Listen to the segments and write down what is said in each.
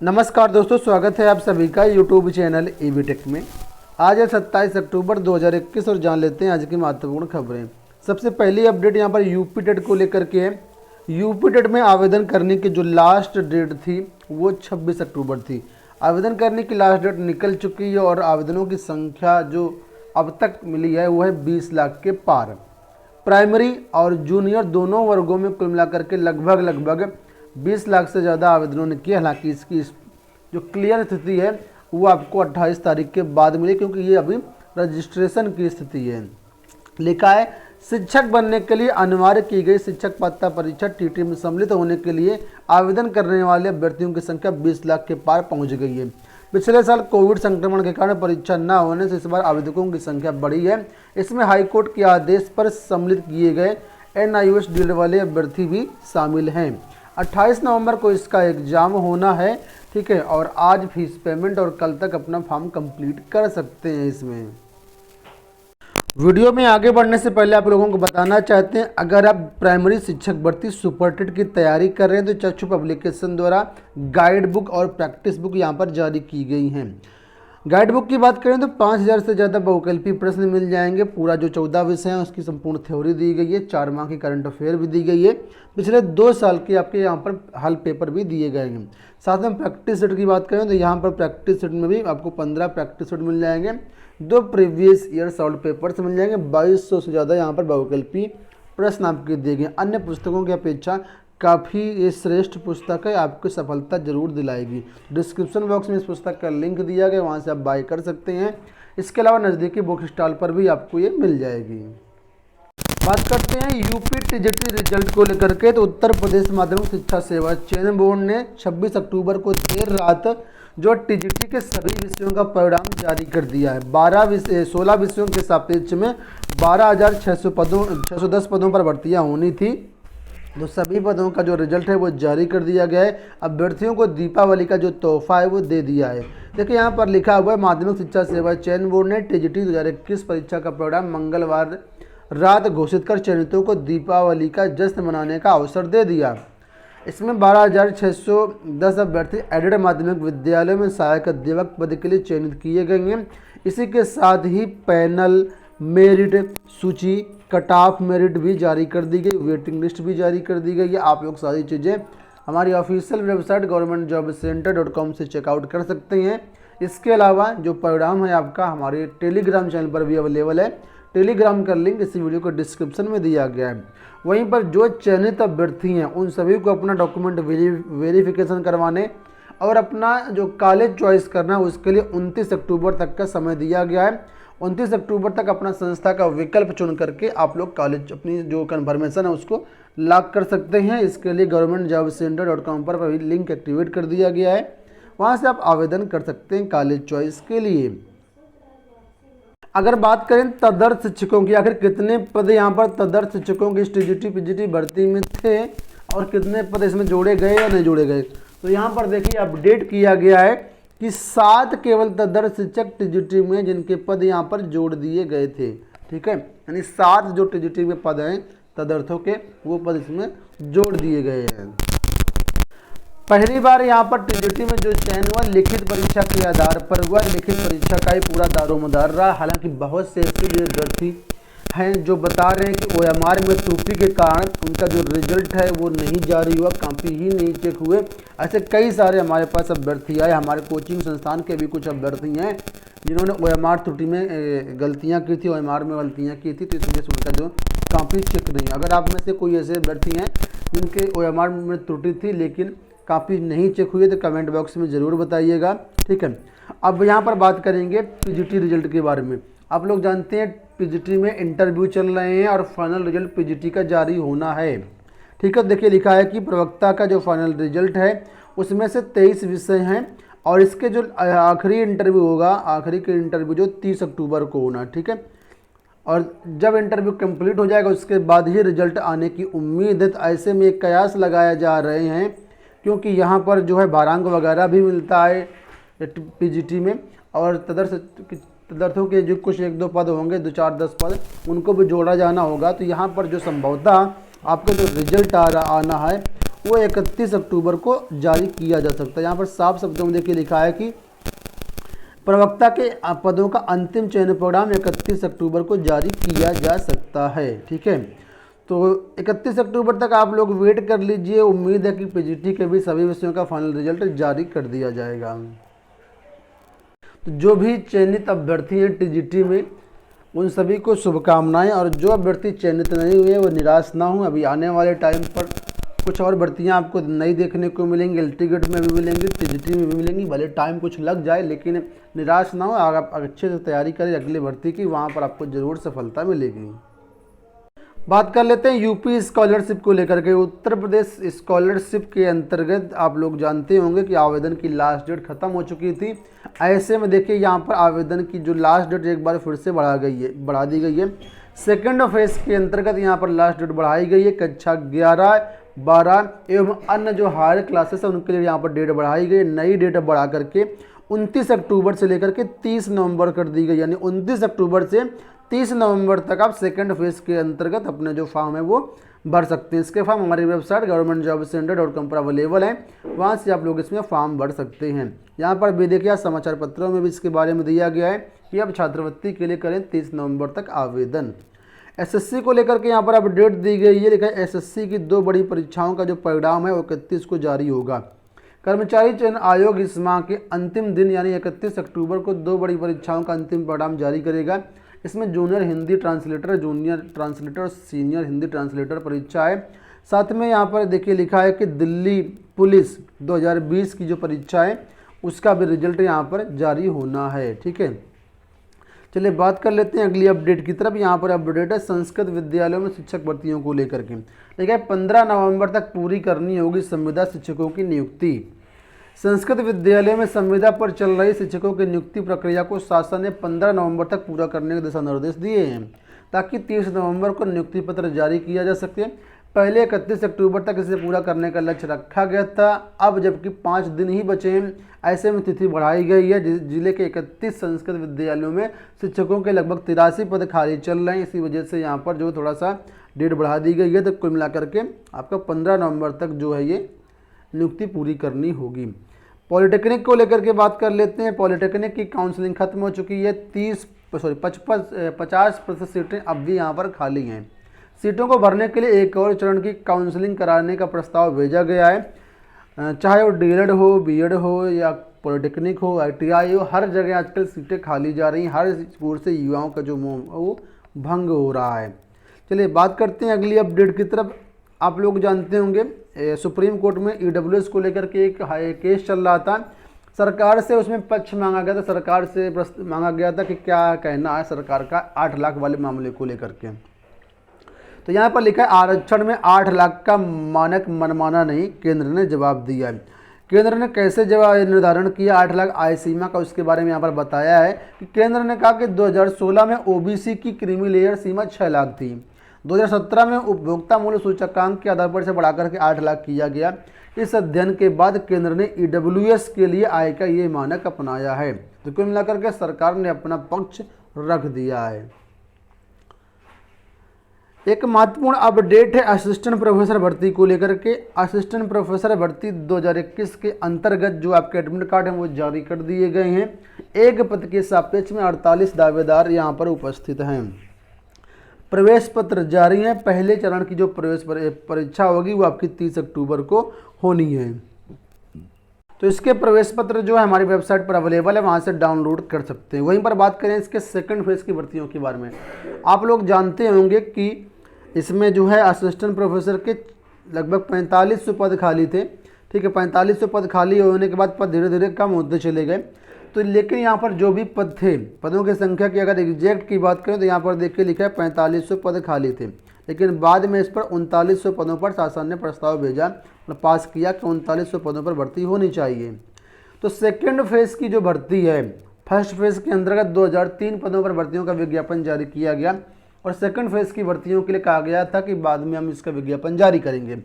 नमस्कार दोस्तों, स्वागत है आप सभी का यूट्यूब चैनल ईवीटेक में। आज है 27 अक्टूबर 2021 और जान लेते हैं आज की महत्वपूर्ण खबरें। सबसे पहली अपडेट यहाँ पर यूपी टेट को लेकर के है। यूपी टेट में आवेदन करने की जो लास्ट डेट थी वो 26 अक्टूबर थी। आवेदन करने की लास्ट डेट निकल चुकी है और आवेदनों की संख्या जो अब तक मिली है वो है 20 लाख के पार। प्राइमरी और जूनियर दोनों वर्गों में कुल मिलाकर के लगभग 20 लाख से ज़्यादा आवेदनों ने किया। हालांकि इसकी जो क्लियर स्थिति है वो आपको 28 तारीख के बाद मिली, क्योंकि ये अभी रजिस्ट्रेशन की स्थिति है। लिखा है शिक्षक बनने के लिए अनिवार्य की गई शिक्षक पात्रता परीक्षा टीटी में सम्मिलित होने के लिए आवेदन करने वाले अभ्यर्थियों की संख्या 20 लाख के पार पहुंच गई है। पिछले साल कोविड संक्रमण के कारण परीक्षा न होने से इस बार आवेदकों की संख्या बढ़ी है। इसमें हाईकोर्ट के आदेश पर सम्मिलित किए गए NIOS डीएड वाले अभ्यर्थी भी शामिल हैं। 28 नवंबर को इसका एग्जाम होना है, ठीक है, और आज फीस पेमेंट और कल तक अपना फॉर्म कंप्लीट कर सकते हैं। इसमें वीडियो में आगे बढ़ने से पहले आप लोगों को बताना चाहते हैं, अगर आप प्राइमरी शिक्षक भर्ती सुपर टेट की तैयारी कर रहे हैं तो चक्षु पब्लिकेशन द्वारा गाइड बुक और प्रैक्टिस बुक यहाँ पर जारी की गई हैं। गाइड बुक की बात करें तो 5000 से ज़्यादा बहुकल्पीय प्रश्न मिल जाएंगे। पूरा जो 14 विषय हैं उसकी संपूर्ण थ्योरी दी गई है। 4 माह की करंट अफेयर भी दी गई है। पिछले 2 साल के आपके यहाँ पर हल पेपर भी दिए गए हैं। साथ में प्रैक्टिस सेट की बात करें तो यहाँ पर प्रैक्टिस सेट में भी आपको 15 प्रैक्टिस सेट मिल जाएंगे। 2 प्रीवियस ईयर सॉल्व पेपर्स मिल जाएंगे। 2200 से ज़्यादा यहाँ पर बहुकल्पीय प्रश्न आपके दिए गए। अन्य पुस्तकों की अपेक्षा काफ़ी ये श्रेष्ठ पुस्तक है, आपको सफलता जरूर दिलाएगी। डिस्क्रिप्शन बॉक्स में इस पुस्तक का लिंक दिया गया, वहाँ से आप बाय कर सकते हैं। इसके अलावा नज़दीकी बुक स्टॉल पर भी आपको ये मिल जाएगी। बात करते हैं यूपी टीजीटी रिजल्ट को लेकर के, तो उत्तर प्रदेश माध्यमिक शिक्षा सेवा चयन बोर्ड ने 26 अक्टूबर को देर रात जो टीजीटी के सभी विषयों का परिणाम जारी कर दिया है। 16 विषयों के सापेक्ष में 12,610 पदों पर भर्तियाँ होनी थी। तो सभी पदों का जो रिजल्ट है वो जारी कर दिया गया है। अभ्यर्थियों को दीपावली का जो तोहफा है वो दे दिया है। देखिए यहाँ पर लिखा हुआ है, माध्यमिक शिक्षा सेवा चयन बोर्ड ने टीजीटी 2021 परीक्षा का परिणाम मंगलवार रात घोषित कर चयनितों को दीपावली का जश्न मनाने का अवसर दे दिया। इसमें 12,610 अभ्यर्थी एडेड माध्यमिक विद्यालयों में सहायक अध्यापक पद के लिए चयनित किए गए हैं। इसी के साथ ही पैनल मेरिट सूची, कट ऑफ मेरिट भी जारी कर दी गई, वेटिंग लिस्ट भी जारी कर दी गई है। आप लोग सारी चीज़ें हमारी ऑफिशियल वेबसाइट governmentjobcenter.com से चेकआउट कर सकते हैं। इसके अलावा जो परिणाम है आपका हमारे टेलीग्राम चैनल पर भी अवेलेबल है। टेलीग्राम का लिंक इसी वीडियो को डिस्क्रिप्शन में दिया गया है। वहीं पर जो चयनित अभ्यर्थी हैं उन सभी को अपना डॉक्यूमेंट वेरिफिकेशन करवाने और अपना जो कॉलेज चॉइस करना है उसके लिए 29 अक्टूबर तक का समय दिया गया है। 29 अक्टूबर तक अपना संस्था का विकल्प चुन करके आप लोग कॉलेज अपनी जो कन्फर्मेशन है उसको लॉक कर सकते हैं। इसके लिए governmentjobcenter.com पर भी लिंक एक्टिवेट कर दिया गया है, वहाँ से आप आवेदन कर सकते हैं कॉलेज चॉइस के लिए। अगर बात करें तदर्थ शिक्षकों की, आखिर कितने पद यहाँ पर तदर्थ शिक्षकों की टीजीटी पीजीटी भर्ती में थे और कितने पद इसमें जोड़े गए या नहीं जोड़े गए, तो यहाँ पर देखिए अपडेट किया गया है कि 7 केवल तदर्थ शिक्षक टीजीटी में जिनके पद यहाँ पर जोड़ दिए गए थे, ठीक है, यानी 7 जो टीजीटी में पद हैं तदर्थों के वो पद इसमें जोड़ दिए गए हैं। पहली बार यहाँ पर टीजीटी में जो चयन हुआ लिखित परीक्षा के आधार पर हुआ। लिखित परीक्षा का ही पूरा दारोमदार रहा। हालांकि बहुत से ऐसे विद्यार्थी हैं जो बता रहे हैं कि OMR में त्रुटि के कारण उनका जो रिजल्ट है वो नहीं जारी हुआ, कॉपी ही नहीं चेक हुए। ऐसे कई सारे हमारे पास अभ्यर्थी आए। हमारे कोचिंग संस्थान के भी कुछ अभ्यर्थी हैं जिन्होंने OMR त्रुटि में गलतियाँ की थी, OMR में गलतियाँ की थी, तो इस वजह से उनका जो कॉपी चेक नहीं। अगर आप में से कोई ऐसे अभ्यर्थी हैं जिनके OMR में त्रुटि थी लेकिन कॉपी नहीं चेक हुई है तो कमेंट बॉक्स में ज़रूर बताइएगा, ठीक है। अब यहाँ पर बात करेंगे पीजीटी रिजल्ट के बारे में। आप लोग जानते हैं पीजीटी में इंटरव्यू चल रहे हैं और फाइनल रिजल्ट पीजीटी का जारी होना है, ठीक है। देखिए लिखा है कि प्रवक्ता का जो फाइनल रिजल्ट है उसमें से 23 विषय हैं और इसके जो आखिरी इंटरव्यू होगा, आखिरी के इंटरव्यू जो 30 अक्टूबर को होना, ठीक है। और जब इंटरव्यू कंप्लीट हो जाएगा उसके बाद ही रिजल्ट आने की उम्मीद है। तो ऐसे में कयास लगाए जा रहे हैं क्योंकि यहाँ पर जो है भारांक वगैरह भी मिलता है पीजीटी में, और तदर्थों के जो कुछ 1-2 पद होंगे, 2-4-10 पद, उनको भी जोड़ा जाना होगा। तो यहाँ पर जो संभवतः आपका जो रिजल्ट आना है वो 31 अक्टूबर को जारी किया जा सकता है। यहाँ पर साफ शब्दों में देखिए लिखा है कि प्रवक्ता के पदों का अंतिम चयन परिणाम 31 अक्टूबर को जारी किया जा सकता है। ठीक है, तो 31 अक्टूबर तक आप लोग वेट कर लीजिए। उम्मीद है कि पीजीटी के भी सभी विषयों का फाइनल रिजल्ट जारी कर दिया जाएगा। तो जो भी चयनित अभ्यर्थी हैं टीजीटी में, उन सभी को शुभकामनाएं। और जो अभ्यर्थी चयनित नहीं हुए वो निराश ना हो। अभी आने वाले टाइम पर कुछ और भर्तियां आपको नई देखने को मिलेंगी, एलटी ग्रेड में भी मिलेंगी, टीजीटी में भी मिलेंगी। भले टाइम कुछ लग जाए लेकिन निराश ना हो, आप अच्छे से तैयारी करें अगली भर्ती की, वहाँ पर आपको ज़रूर सफलता मिलेगी। बात कर लेते हैं यूपी स्कॉलरशिप को लेकर के। उत्तर प्रदेश स्कॉलरशिप के अंतर्गत आप लोग जानते होंगे कि आवेदन की लास्ट डेट खत्म हो चुकी थी। ऐसे में देखिए यहाँ पर आवेदन की जो लास्ट डेट एक बार फिर से बढ़ा दी गई है। सेकंड फेज के अंतर्गत यहाँ पर लास्ट डेट बढ़ाई गई है। कक्षा 11, 12 एवं अन्य जो हायर क्लासेस है उनके लिए यहाँ पर डेट बढ़ाई गई। नई डेट बढ़ा करके 29 अक्टूबर से लेकर के 30 नवंबर कर दी गई। यानी 29 अक्टूबर से 30 नवंबर तक आप सेकंड फेज के अंतर्गत अपने जो फॉर्म है वो भर सकते हैं। इसके फॉर्म हमारी वेबसाइट governmentjobcenter.com पर अवेलेबल है, वहाँ से आप लोग इसमें फॉर्म भर सकते हैं। यहाँ पर भी देखिए समाचार पत्रों में भी इसके बारे में दिया गया है कि अब छात्रवृत्ति के लिए करें 30 नवंबर तक आवेदन। एसएससी को लेकर के यहाँ पर अपडेट दी गई है। लिखा है एसएससी की 2 बड़ी परीक्षाओं का जो परिणाम है वो 31 को जारी होगा। कर्मचारी चयन आयोग इस माह के अंतिम दिन यानी 31 अक्टूबर को 2 बड़ी परीक्षाओं का अंतिम परिणाम जारी करेगा। इसमें junior Hindi translator, junior translator और सीनियर हिंदी ट्रांसलेटर परीक्षा है। साथ में यहाँ पर देखिए लिखा है कि दिल्ली पुलिस 2020 की जो परीक्षा है उसका भी रिजल्ट यहाँ पर जारी होना है। ठीक है, चलिए बात कर लेते हैं अगली अपडेट की तरफ। यहाँ पर अपडेट है संस्कृत विद्यालयों में शिक्षक भर्तियों को लेकर के। देखिए 15 नवंबर तक पूरी करनी होगी संविदा शिक्षकों की नियुक्ति। संस्कृत विद्यालय में संविदा पर चल रही शिक्षकों की नियुक्ति प्रक्रिया को शासन ने 15 नवंबर तक पूरा करने के दिशा निर्देश दिए हैं ताकि 30 नवंबर को नियुक्ति पत्र जारी किया जा सके। पहले 31 अक्टूबर तक इसे पूरा करने का लक्ष्य रखा गया था। अब जबकि 5 दिन ही बचे हैं, ऐसे में तिथि बढ़ाई गई है। जिले के 31 संस्कृत विद्यालयों में शिक्षकों के लगभग 83 पद खाली चल रहे हैं। इसी वजह से यहाँ पर जो थोड़ा सा डेट बढ़ा दी गई है। तो कुल मिलाकर के आपका 15 नवंबर तक जो है ये नियुक्ति पूरी करनी होगी। पॉलिटेक्निक को लेकर के बात कर लेते हैं। पॉलिटेक्निक की काउंसलिंग खत्म हो चुकी है। 50% सीटें अब भी यहाँ पर खाली हैं। सीटों को भरने के लिए एक और चरण की काउंसलिंग कराने का प्रस्ताव भेजा गया है। चाहे वो डीएलएड हो, बीएड हो या पॉलिटेक्निक हो, आईटीआई हो, हर जगह आजकल सीटें खाली जा रही हैं। हर स्कूल से युवाओं का जो वो भंग हो रहा है। चलिए बात करते हैं अगली अपडेट की तरफ। आप लोग जानते होंगे सुप्रीम कोर्ट में ईडब्ल्यूएस को लेकर के एक केस चल रहा था। सरकार से उसमें पक्ष मांगा गया था। सरकार से मांगा गया था कि क्या कहना है सरकार का 8 लाख वाले मामले को लेकर के। तो यहाँ पर लिखा है आरक्षण में 8 लाख का मानक मनमाना नहीं, केंद्र ने जवाब दिया है। केंद्र ने कैसे जवाब निर्धारण किया 8 लाख आय सीमा का, उसके बारे में यहाँ पर बताया है कि केंद्र ने कहा कि 2016 में ओबीसी की क्रीमी लेयर सीमा 6 लाख थी। 2017 में उपभोक्ता मूल्य सूचकांक के आधार पर से बढ़ाकर के 8 लाख किया गया। इस अध्ययन के बाद केंद्र ने ईडब्ल्यूएस के लिए आय का ये मानक अपनाया है। तो कुल मिलाकर के सरकार ने अपना पक्ष रख दिया है। एक महत्वपूर्ण अपडेट है असिस्टेंट प्रोफेसर भर्ती को लेकर के। असिस्टेंट प्रोफेसर भर्ती 2021 के अंतर्गत जो आपके एडमिट कार्ड हैं वो जारी कर दिए गए हैं। एक पद के सापेक्ष में 48 दावेदार यहाँ पर उपस्थित हैं। प्रवेश पत्र जारी है। पहले चरण की जो प्रवेश परीक्षा होगी वो आपकी 30 अक्टूबर को होनी है। तो इसके प्रवेश पत्र जो है हमारी वेबसाइट पर अवेलेबल है, वहाँ से डाउनलोड कर सकते हैं। वहीं पर बात करें इसके सेकंड फेज की भर्तियों के बारे में। आप लोग जानते होंगे कि इसमें जो है असिस्टेंट प्रोफेसर के लगभग 4500 पद खाली थे। ठीक है, 4500 पद खाली होने के बाद पद धीरे धीरे कम होते चले गए। तो लेकिन यहाँ पर जो भी पद थे, पदों की संख्या की अगर एग्जैक्ट की बात करें तो यहाँ पर देखिए लिखा है 4500 पद खाली थे। लेकिन बाद में इस पर 3900 पदों पर शासन ने प्रस्ताव भेजा और पास किया कि 3900 पदों पर भर्ती होनी चाहिए। तो सेकेंड फेज की जो भर्ती है, फर्स्ट फेज के अंतर्गत 2003 पदों पर भर्तियों का विज्ञापन जारी किया गया और सेकंड फेज की भर्तियों के लिए कहा गया था कि बाद में हम इसका विज्ञापन जारी करेंगे।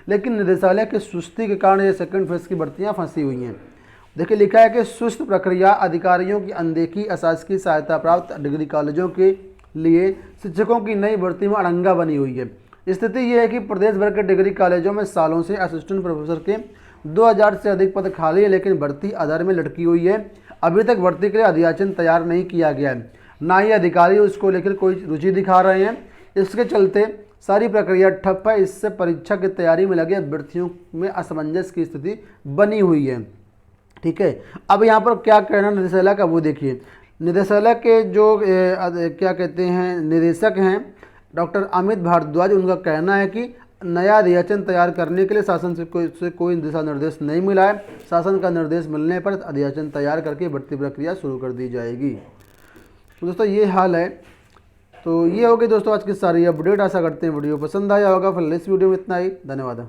लेकिन निदेशालय की सुस्ती के कारण ये सेकंड फेज की भर्तियां फंसी हुई हैं। देखिए लिखा है कि सुस्त प्रक्रिया, अधिकारियों की अनदेखी, अशासकीय सहायता प्राप्त डिग्री कॉलेजों के लिए शिक्षकों की नई भर्ती में अड़ंगा बनी हुई है। स्थिति ये है कि प्रदेश भर के डिग्री कॉलेजों में सालों से असिस्टेंट प्रोफेसर के 2000 से अधिक पद खाली है, लेकिन भर्ती आधार में लटकी हुई है। अभी तक भर्ती के लिए अधियाचन तैयार नहीं किया गया है, ना ही अधिकारी उसको लेकर कोई रुचि दिखा रहे हैं। इसके चलते सारी प्रक्रिया ठप है। इससे परीक्षा की तैयारी में लगे अभ्यर्थियों में असमंजस की स्थिति बनी हुई है। ठीक है, अब यहाँ पर क्या कहना निदेशालय का वो देखिए। निदेशालय के जो क्या कहते हैं निदेशक हैं डॉक्टर अमित भारद्वाज, उनका कहना है कि नया अधियाचन तैयार करने के लिए शासन से कोई दिशा निर्देश नहीं मिला है। शासन का निर्देश मिलने पर अधियाचन तैयार करके भर्ती प्रक्रिया शुरू कर दी जाएगी। तो दोस्तों ये हाल है। तो ये हो गई दोस्तों आज की सारी अपडेट। आशा करते हैं वीडियो पसंद आया होगा। फिर इस वीडियो में इतना ही, धन्यवाद।